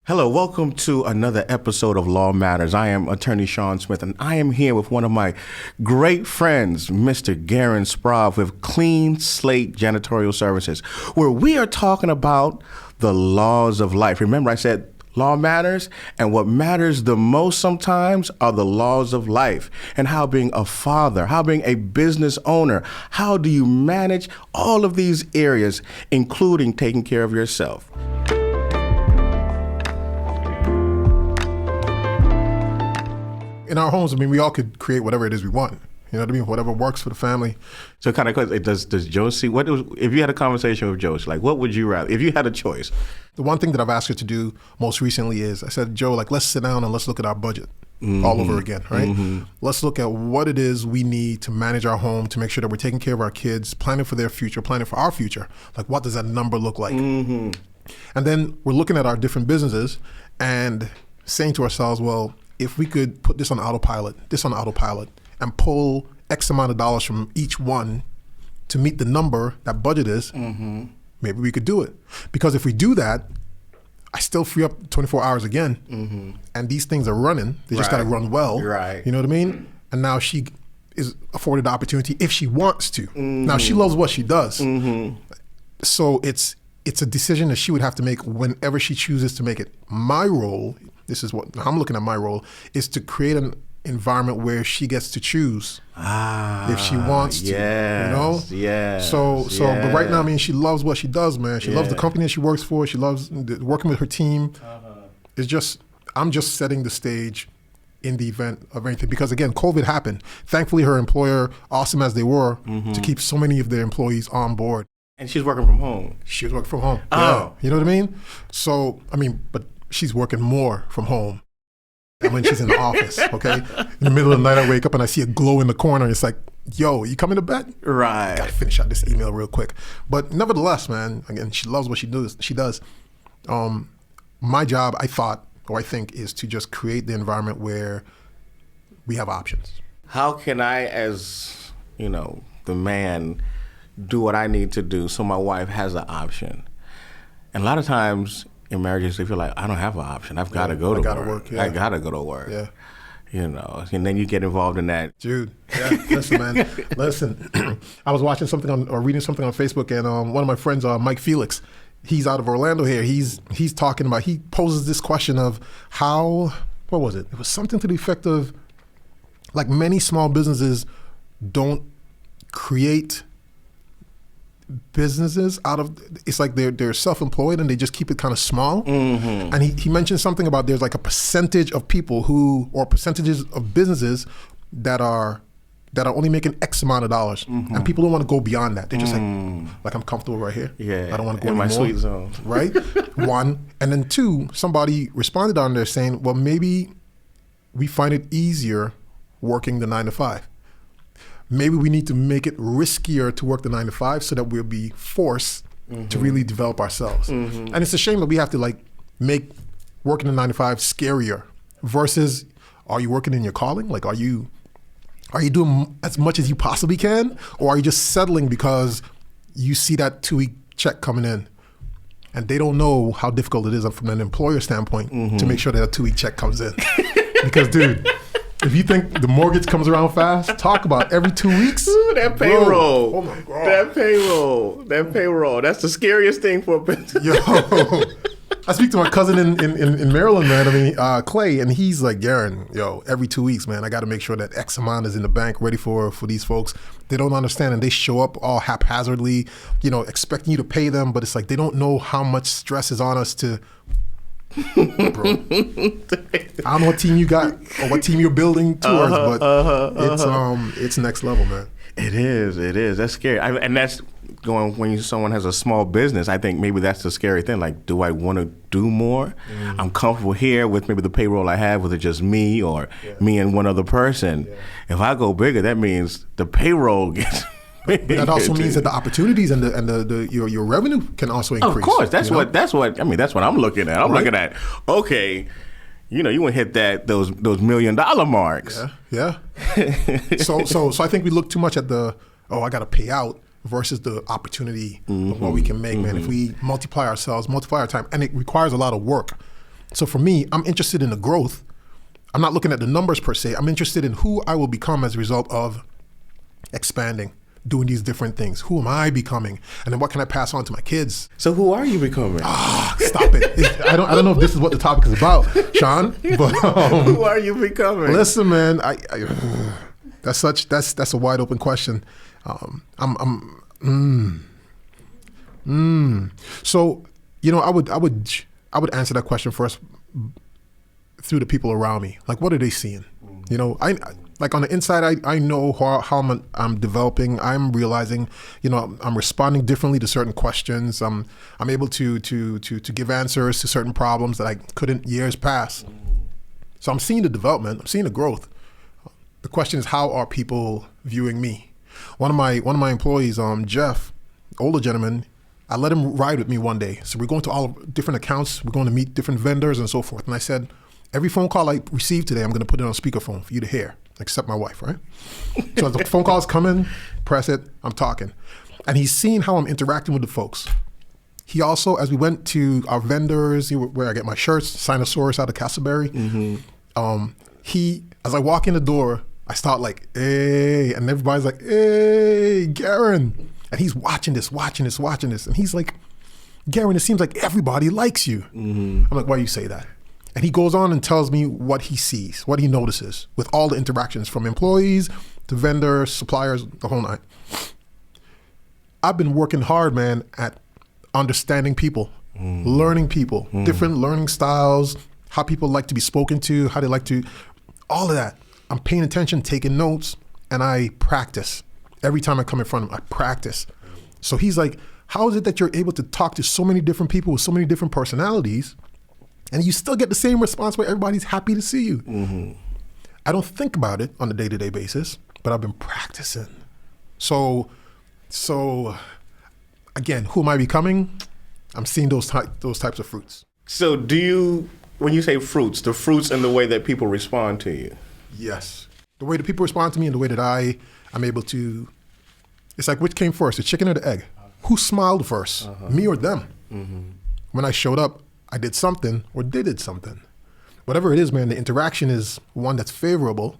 Hello, welcome to another episode of Law Matters. I am attorney Shawn Smith, and I am here with one of my great friends, Mr. Gerren Sprauve with Clean Slate Janitorial Services, where we are talking about the laws of life. Remember, I said law matters, and what matters the most sometimes are the laws of life, and how being a father, how being a business owner, how do you manage all of these areas, including taking care of yourself. In our homes, I mean, we all could create whatever it is we want. You know what I mean? Whatever works for the family. So kind of, does Josie, if you had a conversation with Josie, like what would you rather, if you had a choice? The one thing that I've asked her to do most recently is, I said, Joe, like, let's sit down and let's look at our budget all over again, right? Let's look at what it is we need to manage our home, to make sure that we're taking care of our kids, planning for their future, planning for our future. Like, what does that number look like? And then we're looking at our different businesses and saying to ourselves, well, if we could put this on autopilot, and pull X amount of dollars from each one to meet the number that budget is, maybe we could do it. Because if we do that, I still free up 24 hours again, and these things are running. They just got to run well. Right. You know what I mean? And now she is afforded the opportunity if she wants to. Now she loves what she does, so it's a decision that she would have to make whenever she chooses to make it. My role, this is what I'm looking at, my role is to create an environment where she gets to choose if she wants to, you know? But right now, I mean, she loves what she does, man. She loves the company that she works for. She loves working with her team. It's just, I'm just setting the stage in the event of anything. Because again, COVID happened. Thankfully, her employer, awesome as they were, to keep so many of their employees on board. And she's working from home. She was working from home. Oh. Yeah. You know what I mean? So, I mean, but she's working more from home than when she's in the office, okay? In the middle of the night, I wake up and I see a glow in the corner. And it's like, yo, you coming to bed? Right. Gotta finish out this email real quick. But nevertheless, man, again, she loves what she does. My job, I think, is to just create the environment where we have options. How can I, as, the man, do what I need to do so my wife has an option? And a lot of times in marriages, they feel like, I don't have an option. I've got to go to work. I got to go to work. Yeah. And then you get involved in that. Dude, listen, man. Listen, I was watching something or reading something on Facebook, and one of my friends, Mike Felix, he's out of Orlando here. He's talking about, he poses this question of how, what was it? It was something to the effect of, like, many small businesses don't create businesses out of, it's like they're self-employed and they just keep it kind of small. And he mentioned something about there's like a percentage of people or percentages of businesses that are only making X amount of dollars, and people don't want to go beyond that. They're just like I'm comfortable right here. I don't want to go in anymore. My sweet zone. Right? One, and then two, somebody responded on there saying, well, maybe we find it easier working the 9 to 5. Maybe we need to make it riskier to work the 9 to 5 so that we'll be forced to really develop ourselves. And it's a shame that we have to like make working the 9 to 5 scarier versus, are you working in your calling? Like, are you doing as much as you possibly can? Or are you just settling because you see that 2-week check coming in? And they don't know how difficult it is from an employer standpoint to make sure that a 2-week check comes in. Because, dude, if you think the mortgage comes around fast, talk about every 2 weeks. Ooh, that payroll. Bro, oh my God. That payroll. That's the scariest thing for a business. Yo, I speak to my cousin in Maryland, man. I mean, Clay, and he's like, Gerren, yo, every 2 weeks, man, I got to make sure that X amount is in the bank ready for these folks. They don't understand, and they show up all haphazardly, expecting you to pay them, but it's like they don't know how much stress is on us to. Bro, I don't know what team you got or what team you're building towards, but it's next level, man. It is. That's scary. And that's going when someone has a small business. I think maybe that's the scary thing. Like, do I want to do more? I'm comfortable here with maybe the payroll I have, with it just me or me and one other person. If I go bigger, that means the payroll gets. But that also means that the opportunities and your revenue can also increase. Of course, that's what I'm looking at. I'm looking at, okay, you want to hit those $1 million marks. Yeah. So I think we look too much at I got to pay out versus the opportunity of what we can make, man. If we multiply our time, and it requires a lot of work. So for me, I'm interested in the growth. I'm not looking at the numbers per se. I'm interested in who I will become as a result of expanding, doing these different things. Who am I becoming? And then what can I pass on to my kids? So who are you becoming? Stop it. I don't know if this is what the topic is about, Shawn, but who are you becoming? Listen, man, that's a wide open question. So, I would answer that question first through the people around me. Like, what are they seeing? You know, I like on the inside, I know how I'm developing. I'm realizing, I'm responding differently to certain questions. I'm able to give answers to certain problems that I couldn't years past. So I'm seeing the development. I'm seeing the growth. The question is, how are people viewing me? One of my employees, Jeff, older gentleman, I let him ride with me one day. So we're going to all different accounts. We're going to meet different vendors and so forth. And I said, every phone call I receive today, I'm going to put it on speakerphone for you to hear, except my wife, right? So as the phone calls come in, press it, I'm talking. And he's seeing how I'm interacting with the folks. He also, as we went to our vendors, where I get my shirts, Sinosaurus out of Castleberry, as I walk in the door, I start like, hey, and everybody's like, hey, Gerren. And he's watching this. And he's like, Gerren, it seems like everybody likes you. I'm like, why do you say that? And he goes on and tells me what he sees, what he notices with all the interactions from employees to vendors, suppliers, the whole nine. I've been working hard, man, at understanding people, learning people, different learning styles, how people like to be spoken to, how they like to, all of that. I'm paying attention, taking notes, and I practice. Every time I come in front of him, I practice. So he's like, how is it that you're able to talk to so many different people with so many different personalities and you still get the same response where everybody's happy to see you? I don't think about it on a day-to-day basis, but I've been practicing. So again, who am I becoming? I'm seeing those types of fruits. So when you say fruits, the fruits in the way that people respond to you? Yes. The way that people respond to me and the way that I'm able to, it's like, which came first, the chicken or the egg? Who smiled first, me or them? When I showed up, I did something or they did something. Whatever it is, man, the interaction is one that's favorable.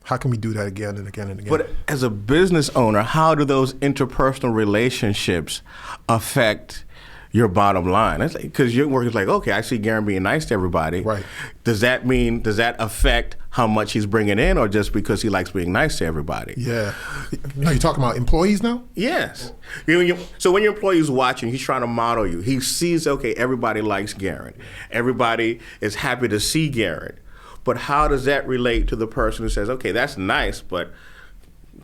How can we do that again and again and again? But as a business owner, how do those interpersonal relationships affect your bottom line? Because your work is like, okay, I see Gerren being nice to everybody. Right. Does that affect how much he's bringing in, or just because he likes being nice to everybody? Yeah. Now you're talking about employees now? Yes. So when your employee's watching, he's trying to model you. He sees, okay, everybody likes Gerren. Everybody is happy to see Gerren. But how does that relate to the person who says, okay, that's nice, but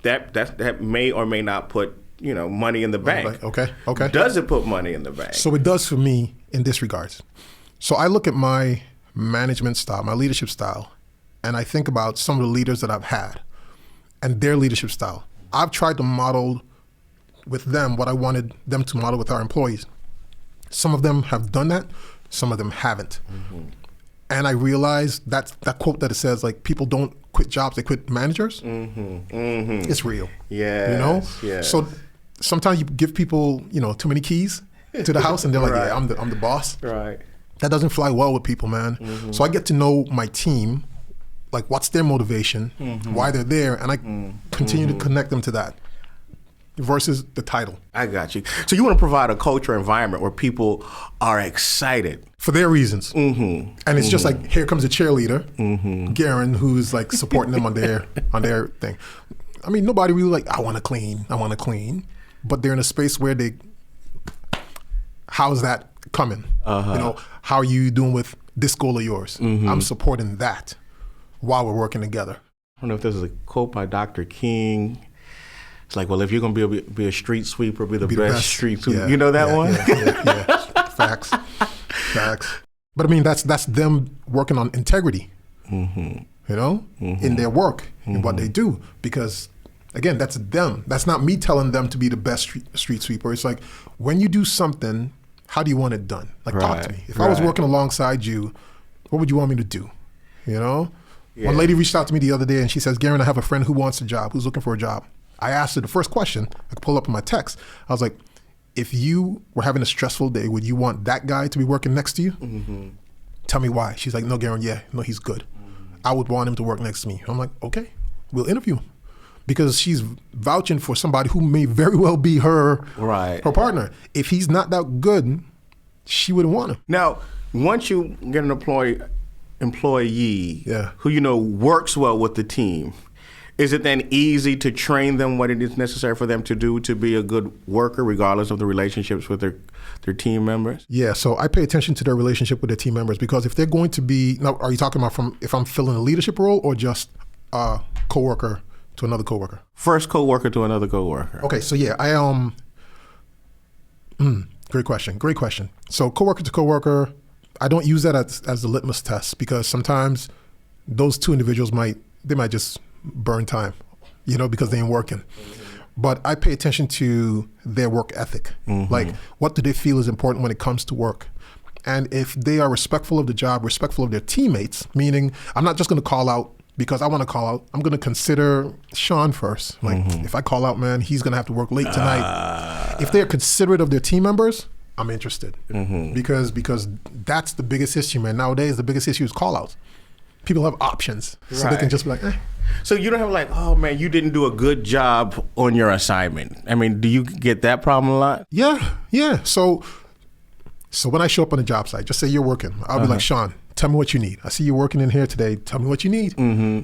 that may or may not put money in the bank? Okay. Does it put money in the bank? So it does for me in this regards. So I look at my management style, my leadership style, and I think about some of the leaders that I've had and their leadership style. I've tried to model with them what I wanted them to model with our employees. Some of them have done that, some of them haven't. And I realized that quote that it says, like, people don't quit jobs, they quit managers. It's real. Yeah. Yes. So sometimes you give people, too many keys to the house and they're like, yeah, I'm the boss. Right. That doesn't fly well with people, man. So I get to know my team, like what's their motivation, why they're there, and I continue to connect them to that versus the title. I got you. So you want to provide a culture environment where people are excited. For their reasons. And it's just like, here comes a cheerleader, Gerren, who's like supporting them on their thing. I mean, nobody really like, I want to clean. But they're in a space where how's that coming? How are you doing with this goal of yours? I'm supporting that while we're working together. I don't know if this is a quote by Dr. King. It's like, well, if you're going to be a street sweeper, be the best street sweeper. Yeah, you know that one? Yeah. Facts. But I mean, that's them working on integrity, in their work, in what they do. Because again, that's them. That's not me telling them to be the best street sweeper. It's like, when you do something, how do you want it done? Like, talk to me. If I was working alongside you, what would you want me to do? One lady reached out to me the other day and she says, Gerren, I have a friend who wants a job, who's looking for a job. I asked her the first question, I could pull up in my text. I was like, if you were having a stressful day, would you want that guy to be working next to you? Tell me why. She's like, no, Gerren, yeah, no, he's good. I would want him to work next to me. I'm like, okay, we'll interview him. Because she's vouching for somebody who may very well be her partner. If he's not that good, she wouldn't want him. Now, once you get an employee who you know works well with the team, is it then easy to train them what it is necessary for them to do to be a good worker, regardless of the relationships with their team members? Yeah, so I pay attention to their relationship with their team members, because if they're going to be, now, are you talking about from if I'm filling a leadership role or just a coworker to another coworker? First coworker to another coworker. Okay, so yeah, great question. So coworker to coworker, I don't use that as the litmus test, because sometimes those two individuals might just burn time, because they ain't working. But I pay attention to their work ethic. Like, what do they feel is important when it comes to work? And if they are respectful of the job, respectful of their teammates, meaning I'm not just going to call out because I want to call out. I'm going to consider Shawn first. Like, if I call out, man, he's going to have to work late tonight. If they're considerate of their team members, I'm interested. Because that's the biggest issue, man. Nowadays, the biggest issue is call outs. People have options. So they can just be like, eh. So you don't have like, oh man, you didn't do a good job on your assignment. I mean, do you get that problem a lot? Yeah. So when I show up on a job site, just say you're working. I'll be like, Shawn, tell me what you need. I see you working in here today. Tell me what you need.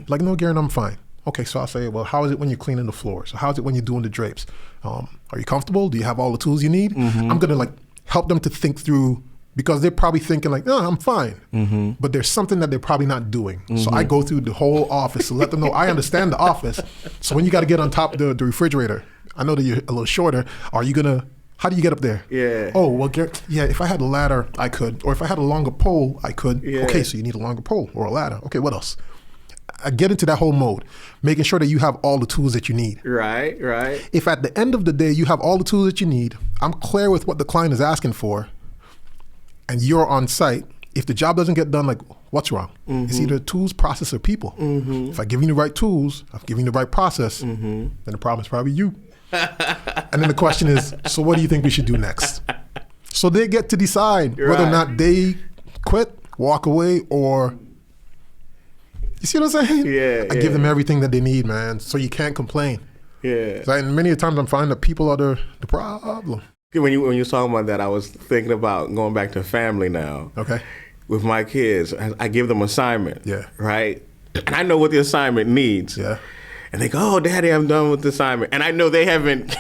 Like, no, Gerren, I'm fine. Okay, so I'll say, well, how is it when you're cleaning the floors? How is it when you're doing the drapes? Are you comfortable? Do you have all the tools you need? I'm gonna like help them to think through, because they're probably thinking like, no, I'm fine. But there's something that they're probably not doing. So I go through the whole office to let them know I understand the office. So when you got to get on top of the refrigerator, I know that you're a little shorter. How do you get up there? Yeah. Oh, well, if I had a ladder, I could. Or if I had a longer pole, I could. Yeah. Okay, so you need a longer pole or a ladder. Okay, what else? I get into that whole mode, making sure that you have all the tools that you need. Right. If at the end of the day you have all the tools that you need, I'm clear with what the client is asking for, and you're on site, if the job doesn't get done, like, what's wrong? It's either tools, process, or people. If I give you the right tools, I've given you the right process, then the problem is probably you. And then the question is, so what do you think we should do next? So they get to decide whether or not they quit, walk away, or... You see what I'm saying? I give them everything that they need, man. So you can't complain. Yeah. So, and many times I'm finding that people are the problem. When you were talking about that, I was thinking about going back to family now. Okay. With my kids, I give them assignment. Yeah. Right? And I know what the assignment needs. Yeah. And they go, oh, Daddy, I'm done with the assignment. And I know they haven't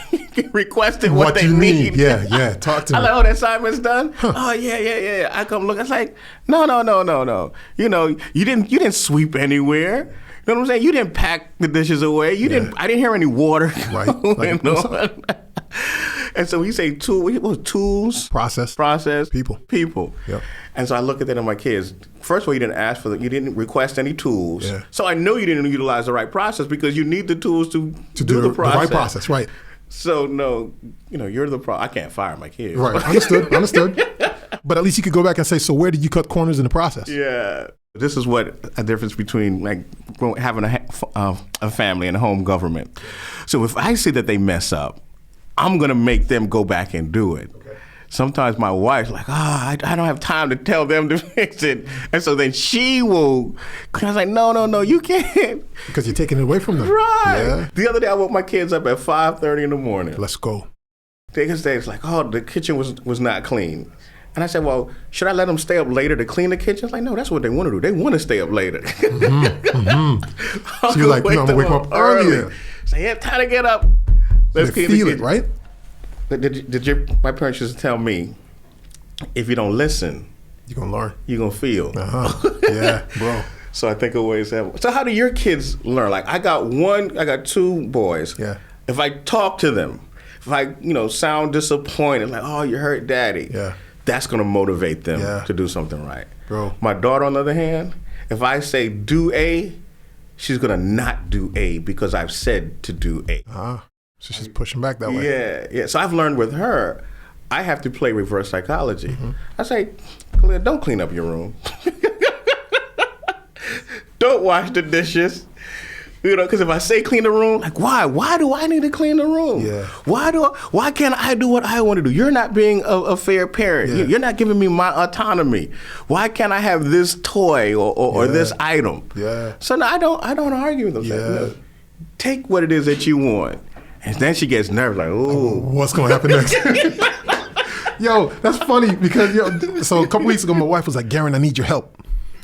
requested what they need. Yeah. Talk to me. I'm like, oh, the assignment's done? Huh. Oh, yeah. I come look. I was like, no. You know, you didn't sweep anywhere. You know what I'm saying? You didn't pack the dishes away. I didn't hear any water. Right. Like, and so we say tools, process, people. Yep. And so I look at that in my kids. First of all, you didn't ask for you didn't request any tools. Yeah. So I know you didn't utilize the right process, because you need the tools to do the process. The right process, right. So no, you're the I can't fire my kids. Right, understood. But at least you could go back and say, so where did you cut corners in the process? Yeah. This is what a difference between like having a family and a home government. So if I see that they mess up, I'm going to make them go back and do it. Okay. Sometimes my wife's like, I don't have time to tell them to fix it. And so then she will, I was like, no, you can't. Because you're taking it away from them. Right. Yeah. The other day I woke my kids up at 5:30 in the morning. Let's go. It's like, oh, the kitchen was not clean. And I said, well, should I let them stay up later to clean the kitchen? It's like, no, that's what they want to do. They want to stay up later. So you're like, no, I'm going to wake them up earlier. Say, yeah, time to get up. Let's feel it, right? My parents used to tell me, if you don't listen, you're going to learn. You're going to feel. Yeah, bro. So I think always have. So how do your kids learn? Like I got two boys. Yeah. If I talk to them, if I, sound disappointed, like, oh, you hurt Daddy. Yeah. That's going to motivate them to do something right. Bro. My daughter, on the other hand, if I say do A, she's going to not do A because I've said to do A. So she's pushing back that way. Yeah. So I've learned with her, I have to play reverse psychology. I say, Khalid, don't clean up your room. Don't wash the dishes. You know, because if I say clean the room, like why? Why do I need to clean the room? Yeah. Why can't I do what I want to do? You're not being a fair parent. Yeah. You're not giving me my autonomy. Why can't I have this toy or this item? Yeah. So no, I don't argue with them. Yeah. No, take what it is that you want. And then she gets nervous, like, ooh. What's going to happen next? Yo, that's funny because, so a couple weeks ago, my wife was like, Gerren, I need your help.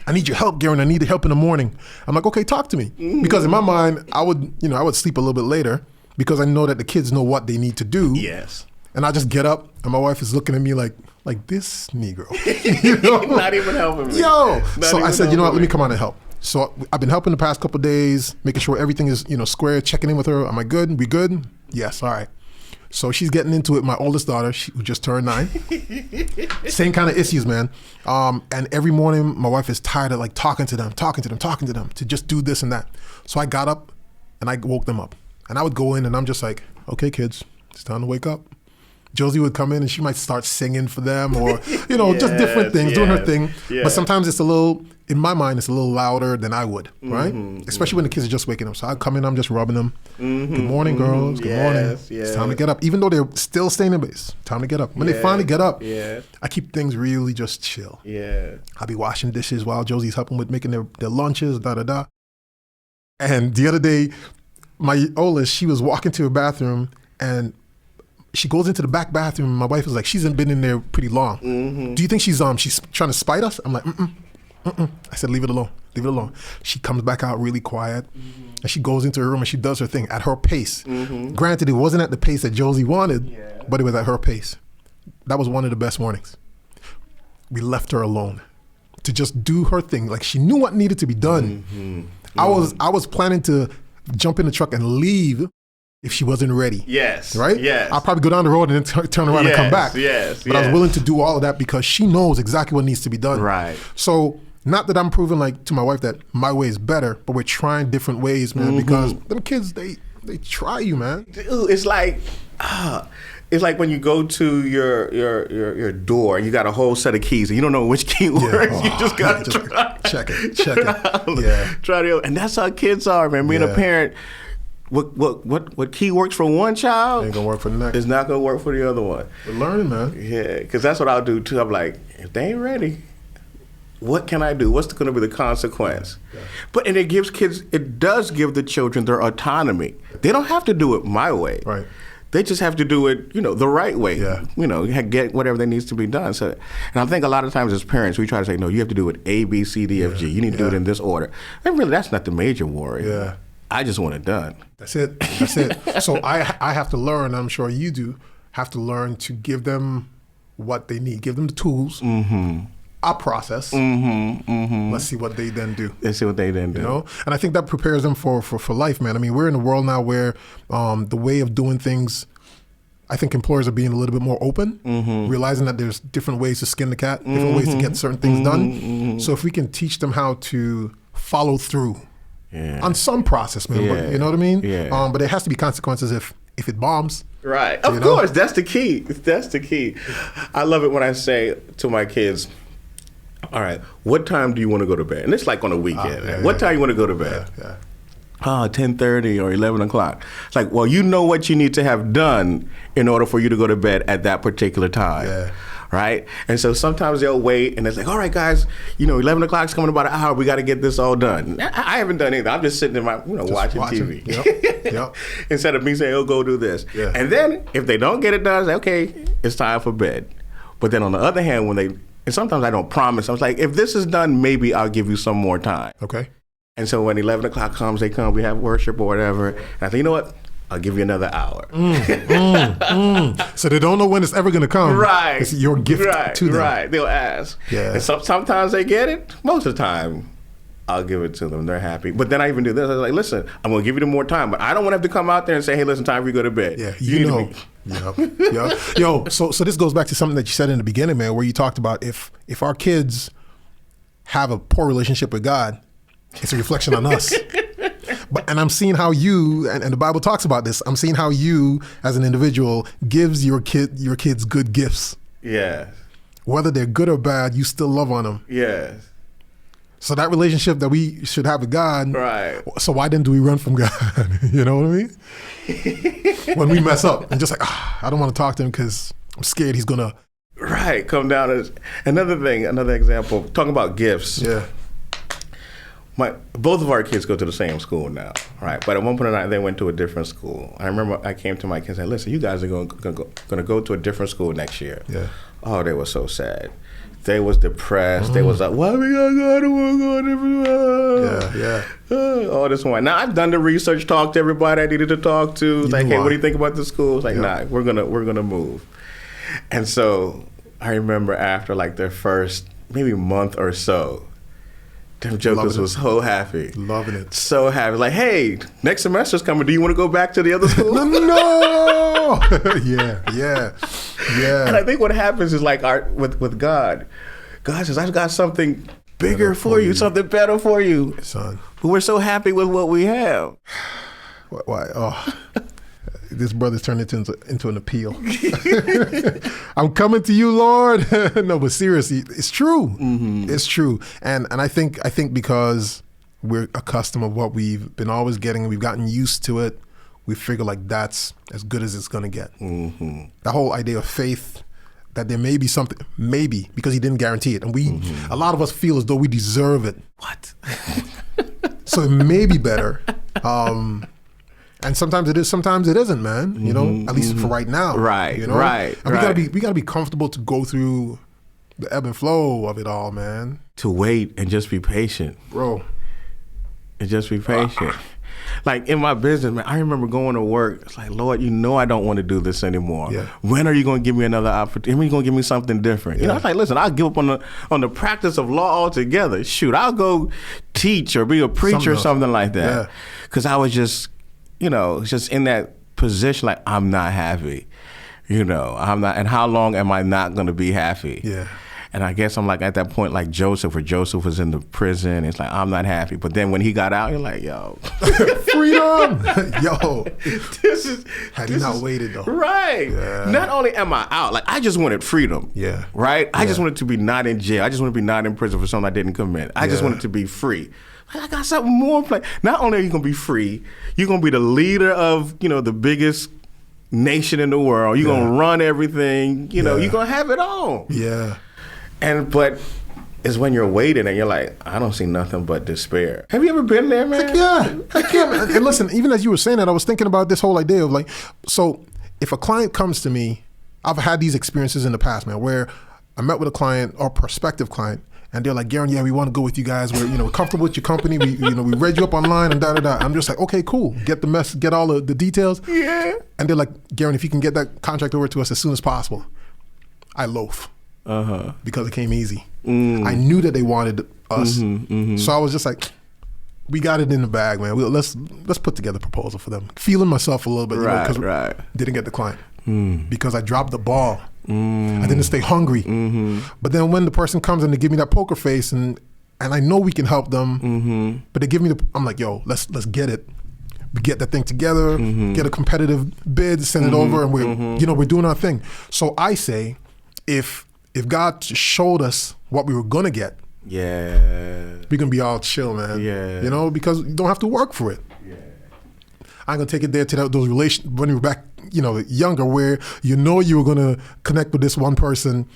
I need your help, Gerren. I need help in the morning. I'm like, okay, talk to me. Because in my mind, I would sleep a little bit later because I know that the kids know what they need to do. Yes. And I just get up and my wife is looking at me like this Negro. You know? Not even helping me. Yo. So I said, you know what, let me come on and help. So I've been helping the past couple of days, making sure everything is, square, checking in with her. Am I good? We good? Yes, all right. So she's getting into it. My oldest daughter, who just turned 9. Same kind of issues, man. And every morning, my wife is tired of like talking to them, to just do this and that. So I got up and I woke them up. And I would go in and I'm just like, okay, kids, it's time to wake up. Josie would come in and she might start singing for them or, just different things, doing her thing. Yeah. But sometimes it's a little, in my mind, it's a little louder than I would, right? Especially when the kids are just waking up. So I'd come in, I'm just rubbing them. Good morning, girls. Good morning. Yes. It's time to get up. Even though they're still staying in base, time to get up. When they finally get up, I keep things really just chill. Yeah. I'll be washing dishes while Josie's helping with making their lunches, da-da-da. And the other day, my oldest, she was walking to her bathroom and she goes into the back bathroom and my wife was like, she's been in there pretty long. Do you think she's trying to spite us? I'm like, I said, leave it alone. She comes back out really quiet and she goes into her room and she does her thing at her pace. Granted, it wasn't at the pace that Josie wanted, but it was at her pace. That was one of the best mornings. We left her alone to just do her thing. Like she knew what needed to be done. I was planning to jump in the truck and leave if she wasn't ready. Yes. Right? Yes. I'll probably go down the road and then turn around and come back. Yes. But I was willing to do all of that because she knows exactly what needs to be done. Right. So not that I'm proving like to my wife that my way is better, but we're trying different ways, man, because them kids, they try you, man. Dude, it's like when you go to your door and you got a whole set of keys and you don't know which key works. You just gotta check it. Yeah. Try to, and that's how kids are, man. Being a parent, what key works for one child ain't gonna work for the next. It's not gonna work for the other one. We're learning, man. Yeah, because that's what I'll do too. I'm like, if they ain't ready, what can I do? What's going to be the consequence? Yeah. And it does give the children their autonomy. They don't have to do it my way. Right. They just have to do it, the right way. Yeah. Get whatever that needs to be done. So, and I think a lot of times as parents, we try to say, no, you have to do it A, B, C, D, F, G. You need to do it in this order. And really, that's not the major worry. Yeah. I just want it done. That's it. So I have to learn, I'm sure you do, have to learn to give them what they need. Give them the tools. Our process. Let's see what they then do. And I think that prepares them for life, man. I mean, we're in a world now where the way of doing things, I think employers are being a little bit more open, realizing that there's different ways to skin the cat, different ways to get certain things done. So if we can teach them how to follow through on some process, man, but, you know what I mean? But there has to be consequences if it bombs. Right. Of course, that's the key. That's the key. I love it when I say to my kids, all right, what time do you want to go to bed? And it's like on a weekend. What time you want to go to bed? 10:30 or 11 o'clock. It's like, well, you know what you need to have done in order for you to go to bed at that particular time. Right? And so sometimes they'll wait and it's like, all right, guys, 11 o'clock's coming in about an hour. We got to get this all done. I haven't done anything. I'm just sitting in my, watching TV. Yep. Instead of me saying, oh, go do this. And then if they don't get it done, I say, okay, it's time for bed. But then on the other hand, and sometimes I don't promise. I was like, if this is done, maybe I'll give you some more time. Okay. And so when 11 o'clock comes, they come, we have worship or whatever. And I think, you know what? I'll give you another hour. So they don't know when it's ever going to come. Right. It's your gift to them. Right. They'll ask. Yeah. And sometimes they get it. Most of the time, I'll give it to them. They're happy. But then I even do this. I was like, listen, I'm going to give you more time. But I don't want to have to come out there and say, hey, listen, time for you to go to bed. Yeah, you know. Yep. Yo, so this goes back to something that you said in the beginning, man, where you talked about if our kids have a poor relationship with God, it's a reflection on us. And I'm seeing how you, and the Bible talks about this, I'm seeing how you, as an individual, gives your kids good gifts. Yes. Whether they're good or bad, you still love on them. Yes. So that relationship that we should have with God, Right. so why then do we run from God? You know what I mean? When we mess up and just like, I don't want to talk to him because I'm scared he's gonna. Right, come down as another thing, another example. Talking about gifts. Yeah. Both of our kids go to the same school now, right? But at one point in time, they went to a different school. I remember I came to my kids and said, "Listen, you guys are going to go to a different school next year." Yeah. Oh, they were so sad. They was depressed. They was like, "Why we gotta go to a different?" Yeah. All this one. Now I've done the research, talked to everybody I needed to talk to. It's like, hey, what do you think about the school? It's like, nah, we're gonna move. And so I remember after like their first maybe month or so, them jokers was so happy. Loving it. So happy. Like, hey, next semester's coming. Do you want to go back to the other school? No. Yeah. And I think what happens is like with God says, I've got something bigger for you, something better for you. Son. But we're so happy with what we have. Why? Oh. This brother's turned into an appeal. I'm coming to you, Lord. No, but seriously, it's true. Mm-hmm. It's true. And I think because we're accustomed of what we've been always getting, we've gotten used to it, we figure like that's as good as it's gonna get. Mm-hmm. The whole idea of faith, that there may be something, maybe, because he didn't guarantee it. And a lot of us feel as though we deserve it. What? So it may be better. And sometimes it is, sometimes it isn't, man. You know, at least for right now. Right, you know? right. And we gotta be comfortable to go through the ebb and flow of it all, man. To wait and just be patient. Bro. And just be patient. Like in my business, man, I remember going to work. It's like, Lord, you know I don't want to do this anymore. Yeah. When are you going to give me another opportunity? When are you going to give me something different? You know, it's like, listen, I'll give up on the practice of law altogether. Shoot, I'll go teach or be a preacher or something like that. Because I was just, just in that position, like, I'm not happy. I'm not. And how long am I not going to be happy? Yeah. And I guess I'm like at that point, like Joseph, where Joseph was in the prison. It's like, I'm not happy. But then when he got out, you're like, yo. Freedom. Yo. Had he not waited though. Right. Yeah. Not only am I out, like I just wanted freedom. Yeah. Right? I just wanted to be not in jail. I just wanted to be not in prison for something I didn't commit. I just wanted to be free. I got something more in play. Not only are you going to be free, you're going to be the leader of, the biggest nation in the world. You're going to run everything. You're going to have it all. Yeah. But it's when you're waiting and you're like, I don't see nothing but despair. Have you ever been there, man? Heck yeah, man. And listen, even as you were saying that, I was thinking about this whole idea of like, so if a client comes to me, I've had these experiences in the past, man, where I met with a client or prospective client, and they're like, Gerren, we want to go with you guys. We're comfortable with your company. We read you up online and da-da-da. I'm just like, okay, cool. Get all the details. Yeah. And they're like, Gerren, if you can get that contract over to us as soon as possible. I loaf. Because it came easy. I knew that they wanted us. So I was just like, we got it in the bag, man. Let's put together a proposal for them. Feeling myself a little bit, because didn't get the client. Because I dropped the ball. I didn't stay hungry. But then when the person comes and they give me that poker face and I know we can help them, but they give me I'm like, yo, let's get it. We get that thing together, get a competitive bid, send it over, and we're doing our thing. So I say, if God showed us what we were gonna get, we're gonna be all chill, man. Yeah. Because you don't have to work for it. Yeah. I'm gonna take it there to those relations when we were back, younger, where you were gonna connect with this one person.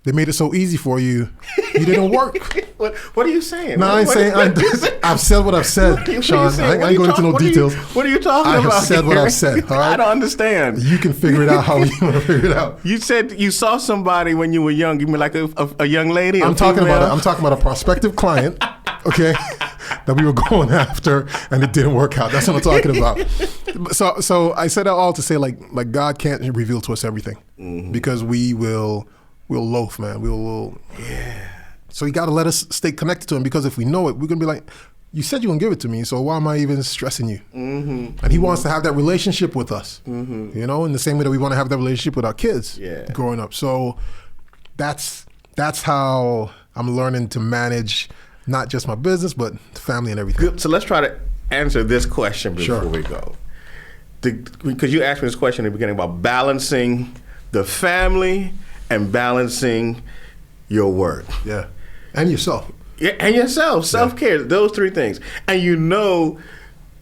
They made it so easy for you. You didn't work. What are you saying? No, I ain't saying. I've said what I've said, Shawn. I ain't going into no details. What are you talking about? I have said what I've said. All right? I don't understand. You can figure it out how you want to figure it out. You said you saw somebody when you were young. You mean like a young lady? I'm talking about a prospective client, okay, that we were going after, and it didn't work out. That's what I'm talking about. So I said that all to say, like God can't reveal to us everything, because we'll loaf, man. We'll. Yeah. So you got to let us stay connected to him, because if we know it, we're going to be like, you said you're going to give it to me, so why am I even stressing you? And he wants to have that relationship with us, in the same way that we want to have that relationship with our kids growing up. So that's how I'm learning to manage not just my business, but the family and everything. Good. So let's try to answer this question before we go. Because you asked me this question in the beginning about balancing the family and balancing your work. Yeah. And yourself. Yeah, and yourself, self-care, those three things. And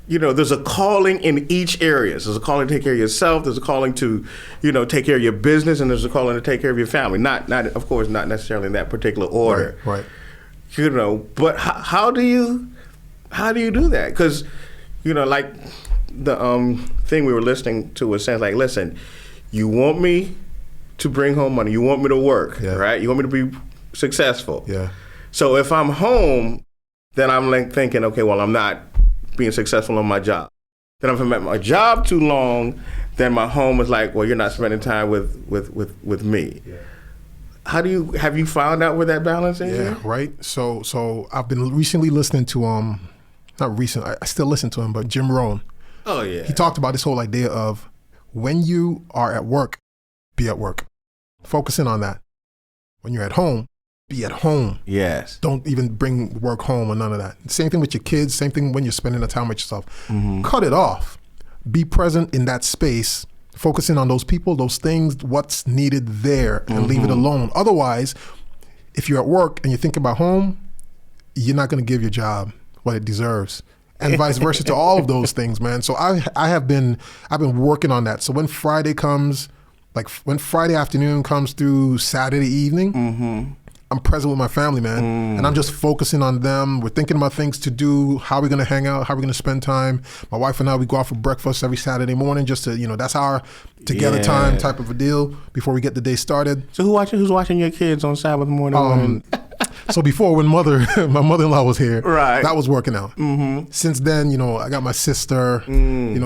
there's a calling in each area. So there's a calling to take care of yourself. There's a calling to, take care of your business, and there's a calling to take care of your family. Not of course, not necessarily in that particular order. Right. But how do you do that? Because, like the thing we were listening to was saying, like, listen, you want me to bring home money. You want me to work, right? You want me to be successful. Yeah. So if I'm home, then I'm like thinking, okay, well, I'm not being successful on my job. Then if I'm at my job too long, then my home is like, well, you're not spending time with me. Yeah. Have you found out where that balance is? Yeah, right. So I've been recently listening to not recent, I still listen to him, but Jim Rohn. Oh yeah. He talked about this whole idea of when you are at work, be at work. Focusing on that. When you're at home, be at home. Yes. Don't even bring work home or none of that. Same thing with your kids. Same thing when you're spending the time with yourself. Mm-hmm. Cut it off. Be present in that space. Focusing on those people, those things, what's needed there, and leave it alone. Otherwise, if you're at work and you think about home, you're not going to give your job what it deserves. And vice versa to all of those things, man. So I've been working on that. So when Friday comes, like when Friday afternoon comes through Saturday evening, I'm present with my family, man. And I'm just focusing on them. We're thinking about things to do, how we're gonna hang out, how we're gonna spend time. My wife and I, we go out for breakfast every Saturday morning just to, that's our together time type of a deal before we get the day started. So who's watching your kids on Sabbath morning? So before, when my mother-in-law was here, right, that was working out. Since then, I got my sister,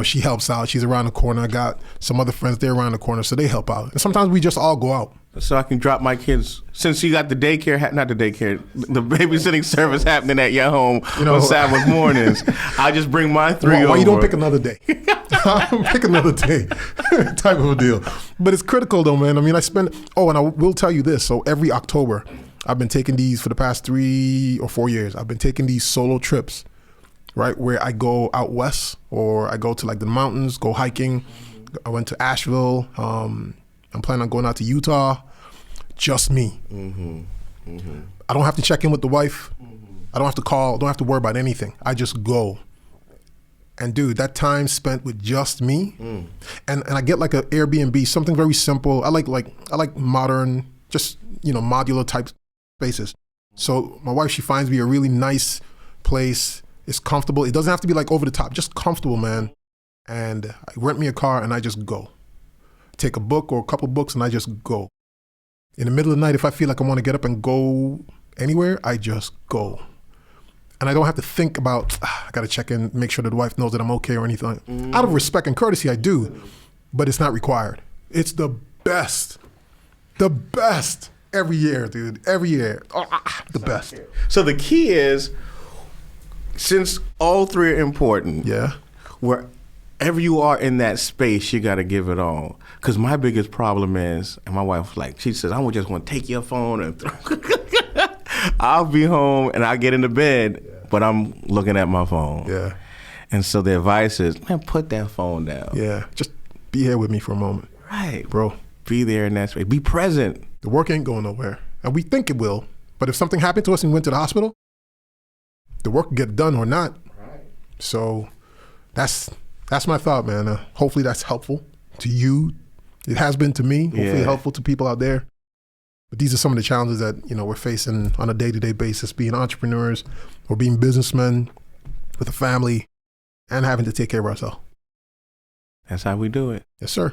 she helps out. She's around the corner. I got some other friends, they're around the corner, so they help out. And sometimes we just all go out. So I can drop my kids, since you got the babysitting service happening at your home on Sabbath mornings, I just bring my three over. Why you don't pick another day? Pick another day type of a deal. But it's critical though, man. I mean, and I will tell you this. So every October, I've been taking these for the past 3 or 4 years. I've been taking these solo trips, right? Where I go out west or I go to like the mountains, go hiking. I went to Asheville. I'm planning on going out to Utah. Just me. I don't have to check in with the wife. I don't have to call. Don't have to worry about anything. I just go. And dude, that time spent with just me, and I get like an Airbnb, something very simple. I like modern, just modular type spaces. So my wife, she finds me a really nice place. It's comfortable. It doesn't have to be like over the top, just comfortable, man. And I rent me a car and I just go. Take a book or a couple books and I just go. In the middle of the night, if I feel like I want to get up and go anywhere, I just go. And I don't have to think about, I got to check in, make sure that the wife knows that I'm okay or anything. Out of respect and courtesy, I do, but it's not required. It's the best every year, dude, every year, the best. So the key is, since all three are important, wherever you are in that space, you got to give it all. Because my biggest problem is, and my wife, she says, I just want to take your phone and I'll be home and I'll get into bed, but I'm looking at my phone. Yeah. And so the advice is, man, put that phone down. Yeah. Just be here with me for a moment. Right. Bro. Be there in that space. Be present. The work ain't going nowhere. And we think it will. But if something happened to us and we went to the hospital, the work will get done or not. Right. So that's my thought, man. Hopefully that's helpful to you. It has been to me. Hopefully helpful to people out there. But these are some of the challenges that, we're facing on a day-to-day basis, being entrepreneurs or being businessmen with a family and having to take care of ourselves. That's how we do it. Yes, sir.